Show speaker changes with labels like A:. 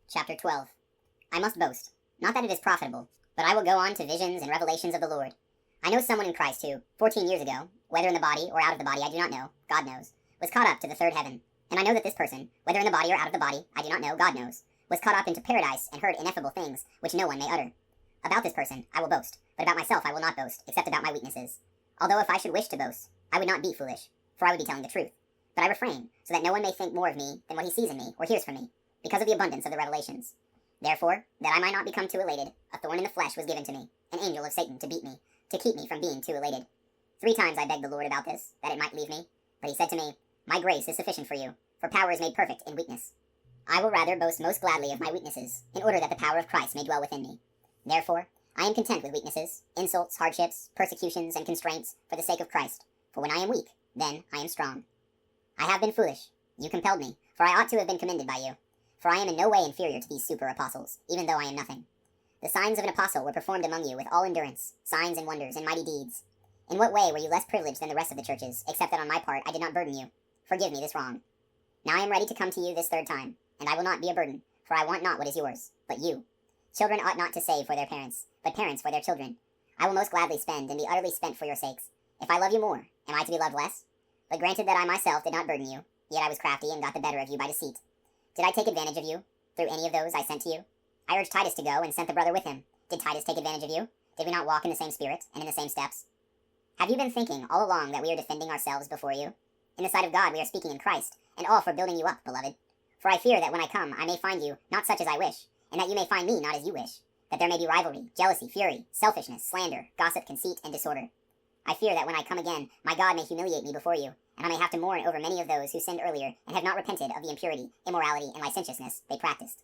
A: Chapter 12. I must boast, not that it is profitable, but I will go on to visions and revelations of the Lord. I know someone in Christ who, 14 years ago, whether in the body or out of the body I do not know, God knows, was caught up to the third heaven. And I know that this person, whether in the body or out of the body, I do not know, God knows, was caught up into paradise and heard ineffable things which no one may utter. About this person I will boast, but about myself I will not boast, except about my weaknesses. Although if I should wish to boast, I would not be foolish, for I would be telling the truth. But I refrain, so that no one may think more of me than what he sees in me or hears from me, because of the abundance of the revelations. Therefore, that I might not become too elated, a thorn in the flesh was given to me, an angel of Satan to beat me, to keep me from being too elated. 3 times I begged the Lord about this, that it might leave me. But he said to me, My grace is sufficient for you, for power is made perfect in weakness. I will rather boast most gladly of my weaknesses, in order that the power of Christ may dwell within me. Therefore, I am content with weaknesses, insults, hardships, persecutions, and constraints, for the sake of Christ. For when I am weak, then I am strong. I have been foolish. You compelled me, for I ought to have been commended by you. For I am in no way inferior to these super-apostles, even though I am nothing. The signs of an apostle were performed among you with all endurance, signs and wonders and mighty deeds. In what way were you less privileged than the rest of the churches, except that on my part I did not burden you? Forgive me this wrong. Now I am ready to come to you this 3rd time, and I will not be a burden, for I want not what is yours, but you. Children ought not to save for their parents, but parents for their children. I will most gladly spend and be utterly spent for your sakes. If I love you more, am I to be loved less? But granted that I myself did not burden you, yet I was crafty and got the better of you by deceit. Did I take advantage of you, through any of those I sent to you? I urged Titus to go, and sent the brother with him. Did Titus take advantage of you? Did we not walk in the same spirit, and in the same steps? Have you been thinking all along that we are defending ourselves before you? In the sight of God we are speaking in Christ, and all for building you up, beloved. For I fear that when I come I may find you not such as I wish, and that you may find me not as you wish, that there may be rivalry, jealousy, fury, selfishness, slander, gossip, conceit, and disorder. I fear that when I come again, my God may humiliate me before you, and I may have to mourn over many of those who sinned earlier and have not repented of the impurity, immorality, and licentiousness they practiced.